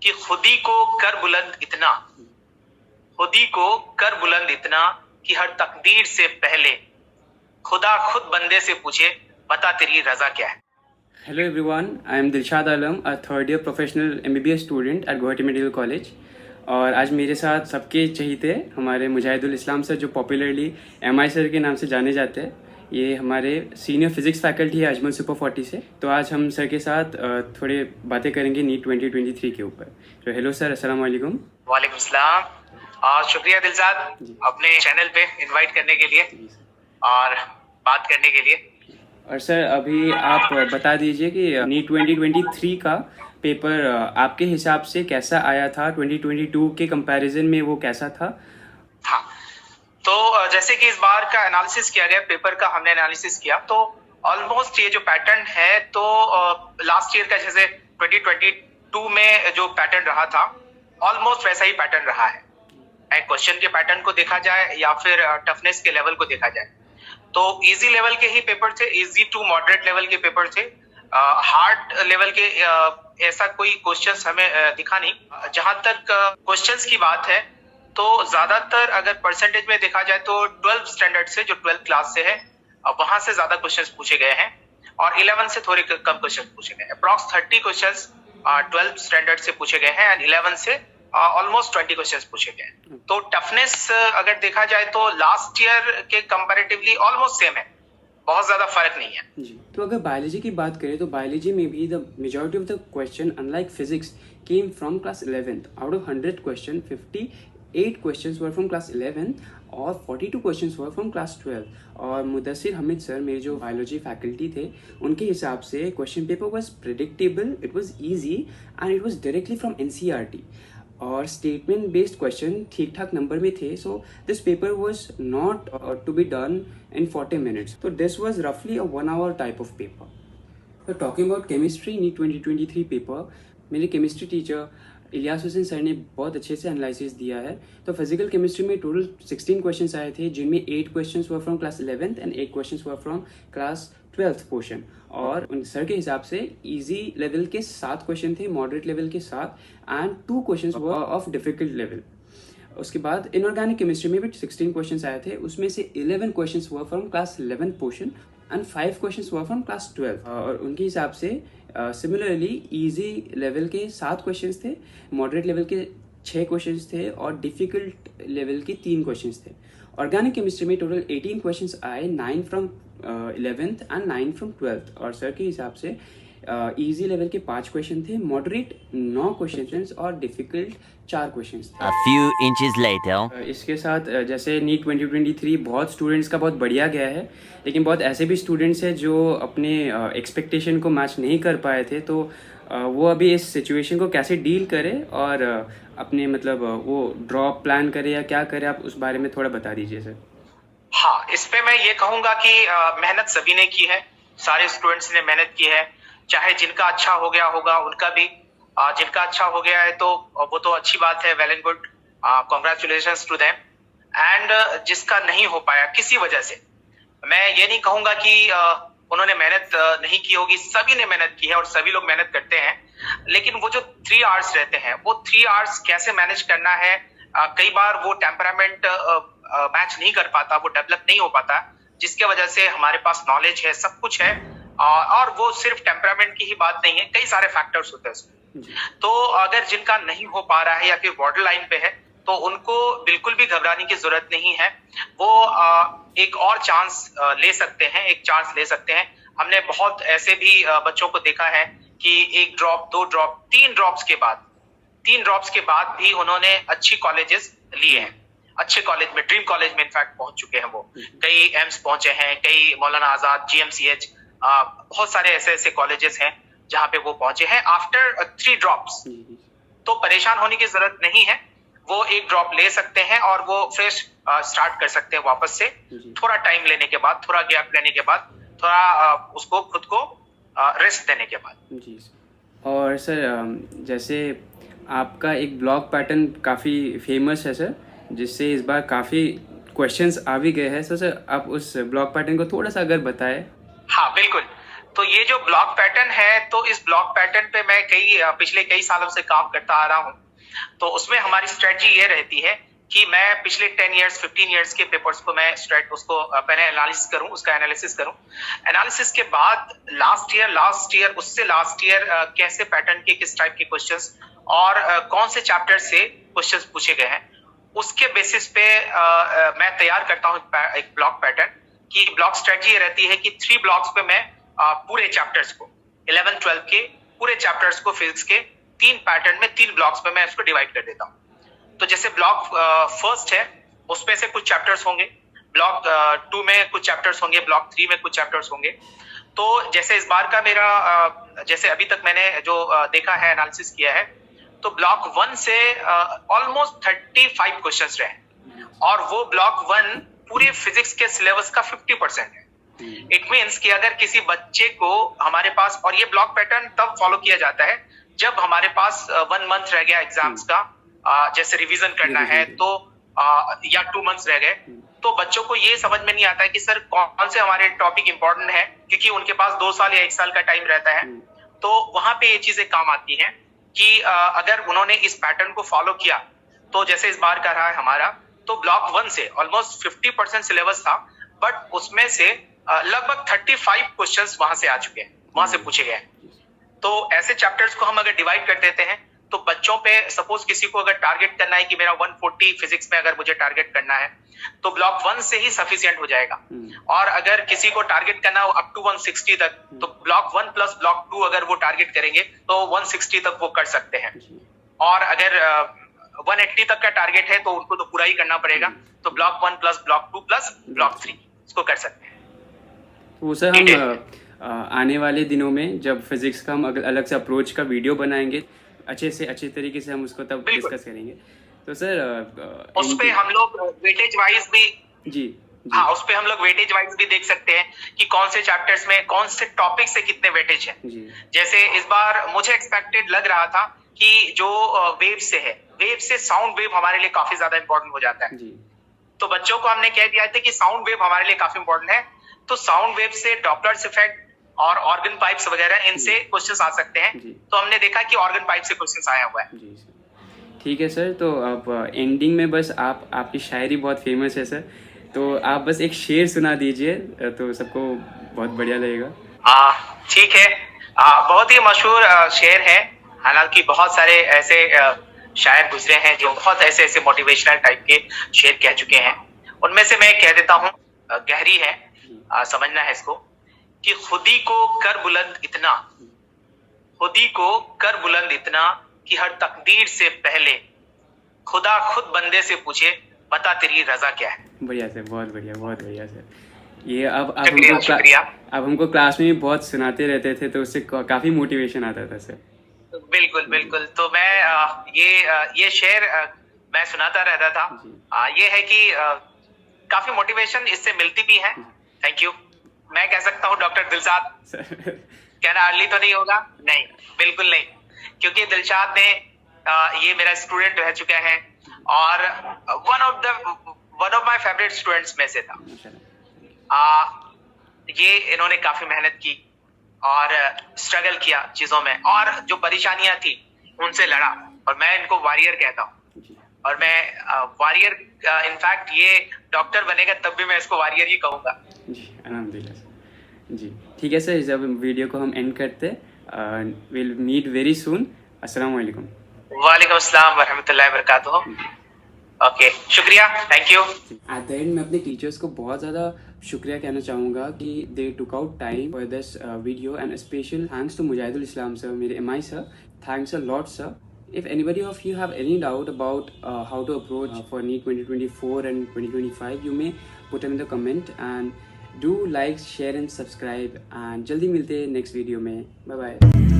कि खुदी को कर बुलंद इतना, खुदी को कर बुलंद इतना कि हर तकदीर से पहले खुदा खुद बंदे से पूछे बता तेरी रजा क्या है। Hello everyone, I am Dilshad Alam, a third year professional MBBS student at Guwahati Medical College. और आज मेरे साथ सबके चहीते हमारे मुजाहिदुल इस्लाम सर, जो पॉपुलरली MI सर के नाम से जाने जाते हैं। ये हमारे सीनियर फिजिक्स फैकल्टी है अजमल सुपर 40 से। तो आज हम सर के साथ थोड़े बातें करेंगे नीट 2023 के ऊपर। तो हेलो सर, अस्सलाम वालेकुम। वालेकुम सलाम। शुक्रिया दिलशाद अपने चैनल पे इनवाइट करने के लिए और बात करने के लिए। और सर अभी आप बता दीजिए कि नीट 2023 का पेपर आपके हिसाब से कैसा आया था, 2022 के कंपैरिजन में वो कैसा था? हाँ, तो जैसे कि इस बार का एनालिसिस किया गया, पेपर का हमने एनालिसिस किया, तो ऑलमोस्ट ये जो पैटर्न है, तो लास्ट ईयर का जैसे 2022 में जो पैटर्न रहा था ऑलमोस्ट वैसा ही पैटर्न रहा है। क्वेश्चन के पैटर्न को देखा जाए या फिर टफनेस के लेवल को देखा जाए, तो इजी लेवल के ही पेपर थे, इजी टू मॉडरेट लेवल के पेपर थे। हार्ड लेवल के ऐसा कोई क्वेश्चंस हमें दिखा नहीं। जहां तक क्वेश्चंस की बात है, तो ज्यादातर अगर परसेंटेज में देखा जाए तो 12 स्टैंडर्ड से, जो 12th क्लास से है, वहां से ज्यादा क्वेश्चंस पूछे गए हैं और 11 से थोड़े कम क्वेश्चन पूछे गए हैं। अप्रॉक्स 30 क्वेश्चंस 12 स्टैंडर्ड से पूछे गए हैं एंड 11 से ऑलमोस्ट 20 क्वेश्चंस पूछे गए। तो टफनेस अगर देखा जाए तो लास्ट ईयर के कंपैरेटिवली ऑलमोस्ट सेम है, बहुत ज्यादा फर्क नहीं है जी। तो अगर बायोलॉजी की बात करें तो बायोलॉजी में भी the majority of the question unlike physics came from class 11th। Out of 100 question 58 questions were from class 11th और 42 क्वेश्चंस वर फ्रॉम क्लास 12। और मुदस्सिर हमीद सर, मेरे जो बायोलॉजी फैकल्टी थे, उनके हिसाब से question paper was predictable, it was easy and it was directly from NCERT। और statement based question ठीक ठाक नंबर में थे। So this paper was not to be done in 40 minutes. तो दिस वॉज रफली a 1 hour type of paper. तो talking about chemistry NEET 2023 paper, मेरे chemistry teacher Ilyas Hussain sir ने बहुत अच्छे से एनालिसिस दिया है। तो फिजिकल केमिस्ट्री में टोटल 16 क्वेश्चंस आए थे, जिनमें 8 questions were from class 11th and 8 questions were from class 12th portion. और उन सर के हिसाब से इजी लेवल के 7 क्वेश्चन थे, मॉडरेट लेवल के 7 and 2 questions were of difficult level. उसके बाद इनऑर्गेनिक केमिस्ट्री में भी 16 क्वेश्चंस आए थे, उसमें से 11 questions were from class 11th portion and 5 questions were from class 12। और उनके हिसाब से सिमिलरली इजी लेवल के 7 क्वेश्चंस थे, मॉडरेट लेवल के 6 क्वेश्चंस थे और डिफिकल्ट लेवल के 3 क्वेश्चंस थे। ऑर्गेनिक केमिस्ट्री में टोटल 18 क्वेश्चंस आए, 9 from 11th and 9 from 12th। और सर के हिसाब से इजी लेवल के 5 क्वेश्चन थे, मॉडरेट 9 क्वेश्चन और डिफिकल्ट 4 क्वेश्चन थे। A few inches later. इसके साथ जैसे नीट 2023 बहुत स्टूडेंट्स का बहुत बढ़िया गया है, लेकिन बहुत ऐसे भी स्टूडेंट्स हैं जो अपने एक्सपेक्टेशन को मैच नहीं कर पाए थे। तो वो अभी इस सिचुएशन को कैसे डील करें और अपने मतलब वो ड्रॉप प्लान करें या क्या करें, आप उस बारे में थोड़ा बता दीजिए सर। हाँ, इस पे मैं ये कहूंगा कि मेहनत सभी ने की है, सारे स्टूडेंट्स ने मेहनत की है। चाहे जिनका अच्छा हो गया होगा उनका भी, जिनका अच्छा हो गया है तो वो तो अच्छी बात है, well and good, congratulations to them. And जिसका नहीं हो पाया किसी वजह से, मैं ये नहीं कहूंगा कि उन्होंने मेहनत नहीं की होगी, सभी ने मेहनत की है और सभी लोग मेहनत करते हैं। लेकिन वो जो 3 आवर्स रहते हैं, वो 3 आवर्स कैसे मैनेज करना है, कई बार वो टेम्परामेंट मैच नहीं कर पाता, वो डेवलप नहीं हो पाता, जिसके वजह से हमारे पास नॉलेज है, सब कुछ है, और वो सिर्फ टेम्परामेंट की ही बात नहीं है, कई सारे फैक्टर्स होते हैं। तो अगर जिनका नहीं हो पा रहा है या फिर बॉर्डर लाइन पे है, तो उनको बिल्कुल भी घबराने की जरूरत नहीं है। वो एक और चांस ले सकते हैं, एक चांस ले सकते हैं। हमने बहुत ऐसे भी बच्चों को देखा है कि 1 ड्रॉप, 2 ड्रॉप, 3 ड्रॉप्स के बाद भी उन्होंने अच्छी कॉलेजेस लिए हैं, अच्छे कॉलेज में, ड्रीम कॉलेज में इनफैक्ट पहुंच चुके हैं। वो कई एम्स पहुंचे हैं, कई मौलाना आजाद, GMCH, बहुत सारे ऐसे कॉलेजेस हैं जहां पे वो पहुंचे हैं आफ्टर 3 ड्रॉप्स। तो परेशान होने की जरूरत नहीं है, वो 1 ड्रॉप ले सकते हैं और वो फ्रेश स्टार्ट कर सकते हैं वापस से, थोड़ा टाइम लेने के बाद, थोड़ा गैप लेने के बाद, थोड़ा उसको खुद को रेस्ट देने के बाद। जी। और सर जैसे आपका एक ब्लॉग पैटर्न काफ़ी फेमस है सर, जिससे इस बार काफ़ी क्वेश्चंस आ भी गए हैं। सर आप उस ब्लॉग पैटर्न को थोड़ा सा अगर बताएं। हाँ बिल्कुल। तो ये जो ब्लॉक पैटर्न है, तो इस ब्लॉक पैटर्न पे मैं पिछले कई सालों से काम करता आ रहा हूँ। तो उसमें हमारी स्ट्रेटजी ये रहती है कि मैं पिछले 10 इयर्स 15 इयर्स के पेपर्स को मैं उसको पहले एनालिसिस करूं, उसका एनालिसिस करूं। एनालिसिस के बाद लास्ट ईयर उससे लास्ट ईयर कैसे पैटर्न के किस टाइप के क्वेश्चंस और कौन से चैप्टर से क्वेश्चंस पूछे गए हैं, उसके बेसिस पे मैं तैयार करता हूं एक ब्लॉक पैटर्न की। ब्लॉक स्ट्रेटजी ये रहती है कि 3 ब्लॉक्स पे मैं पूरे चैप्टर्स को 11 12 के पूरे चैप्टर्स को फिजिक्स के 3 पैटर्न में 3 ब्लॉक्स पे मैं इसको डिवाइड कर देता हूँ। तो जैसे ब्लॉक फर्स्ट है, उसमें से कुछ चैप्टर्स होंगे, ब्लॉक 2 में कुछ चैप्टर्स होंगे, ब्लॉक 3 में कुछ चैप्टर्स होंगे। तो जैसे इस बार का मेरा जैसे अभी तक मैंने जो देखा है, एनालिसिस किया है, तो ब्लॉक 1 से ऑलमोस्ट 35 क्वेश्चंस रहे और वो ब्लॉक 1 पूरे फिजिक्स के सिलेबस का 50% है। इट मीन्स कि अगर किसी बच्चे को हमारे पास, और ये ब्लॉक पैटर्न तब फॉलो किया जाता है जब हमारे पास 1 मंथ रह गया एग्जाम्स का, जैसे रिवीजन करना है, तो या 2 मंथ्स रह गए, तो बच्चों को ये समझ में नहीं आता है कि सर कौन से हमारे टॉपिक इंपॉर्टेंट है, क्योंकि उनके पास 2 साल या 1 साल का टाइम रहता है। तो वहां पे ये चीजें काम आती हैं कि अगर उन्होंने इस पैटर्न को फॉलो किया, तो जैसे इस बार का रहा है हमारा, तो ब्लॉक 1 से ऑलमोस्ट 50% सिलेबस था, बट उसमें से लगभग 35 क्वेश्चंस वहां से आ चुके हैं, वहां से पूछे गए। तो ऐसे चैप्टर्स को हम अगर डिवाइड कर देते हैं, तो बच्चों पे सपोज किसी को अगर टारगेट करना है कि मेरा 140 फिजिक्स में अगर मुझे टारगेट करना है, तो ब्लॉक 1 से ही सफिशिएंट हो जाएगा। और अगर किसी को टारगेट करना हो अप टू 160 तक, तो ब्लॉक 1 प्लस ब्लॉक 2 अगर वो टारगेट करेंगे तो 160 तक वो कर सकते हैं। और अगर 180 तक का टारगेट है तो उनको तो पूरा ही करना पड़ेगा, तो block 1 plus block 2 plus block 3 इसको कर सकते हैं। वो सर हम आने वाले दिनों में जब फिजिक्स का हम अलग से अप्रोच का वीडियो बनाएंगे, अच्छे तरीके से हम उसको तब डिस्कस करेंगे। तो सर उस पे हम लोग वेटेज वाइज भी जी हाँ, उस पे हम लोग वेटेज वाइज भी देख सकते हैं कि कौन से चैप्टर्स में कौन से टॉपिक से कितने वेटेज है। जैसे इस बार मुझे एक्सपेक्टेड लग रहा था कि जो वेव से है, वेव से साउंड वेव हमारे लिए काफी ज्यादा इंपॉर्टेंट हो जाता है। तो बच्चों को हमने कह दिया था कि साउंड वेव हमारे लिए काफी इंपॉर्टेंट है, तो साउंड वेव से डॉपलर्स इफेक्ट और ऑर्गन पाइप्स वगैरह, इनसे क्वेश्चंस आ सकते हैं। तो हमने देखा कि ऑर्गन पाइप से क्वेश्चंस आया हुआ है। ठीक है सर, तो अब एंडिंग में बस आपकी शायरी बहुत फेमस है सर, तो आप बस एक शेर सुना दीजिए तो सबको बहुत बढ़िया लगेगा। ठीक है, बहुत ही मशहूर शेर है, हालांकि बहुत सारे ऐसे शायर गुजरे हैं जो बहुत ऐसे मोटिवेशनल टाइप के शेर कह चुके हैं। उनमें से मैं कह देता हूँ, गहरी है, समझना है इसको, कि खुदी को कर बुलंद इतना, खुदी को कर बुलंद इतना कि हर तकदीर से पहले खुदा खुद बंदे से पूछे बता तेरी रजा क्या है। बढ़िया सर, बहुत बढ़िया सर। ये अब हमको क्लास में भी बहुत सुनाते रहते थे, तो उससे काफी मोटिवेशन आता था सर। बिल्कुल। तो मैं ये शेर मैं सुनाता रहता था। ये है कि काफी मोटिवेशन इससे मिलती भी है। Thank you. मैं कह सकता हूँ डॉक्टर दिलशाद कहना अर्ली तो नहीं होगा? नहीं, बिल्कुल नहीं, क्योंकि दिलशाद ने ये मेरा स्टूडेंट रह चुका है और one of my favourite students में से था। ये इन्होंने काफी मेहनत की और स्ट्रगल किया चीजों में, और जो परेशानियां थी उनसे लड़ा, और मैं इनको वॉरियर कहता हूँ। और मैं वॉरियर, इनफैक्ट ये डॉक्टर बनेगा तब भी मैं इसको वॉरियर ही कहूंगा। जी अल्हम्दुलिल्लाह जी। ठीक है सर, जब वीडियो को हम एंड करते, विल मीट वेरी सून। अस्सलाम वालेकुम। वालेकुम अस्सलाम व रहमतुल्लाहि व बरकातुहू। ओके, शुक्रिया, thank you. At the end मैं अपने टीचर्स को बहुत ज़्यादा शुक्रिया कहना चाहूँगा कि they took out time for this video, and special thanks to Mujahidul Islam sir, मेरे MI sir, thanks a lot sir. If anybody of you have any doubt about how to approach for NEET 2024 and 2025, you may put them in the comment, and do like, share and subscribe, and जल्दी मिलते हैं next video में. Bye bye.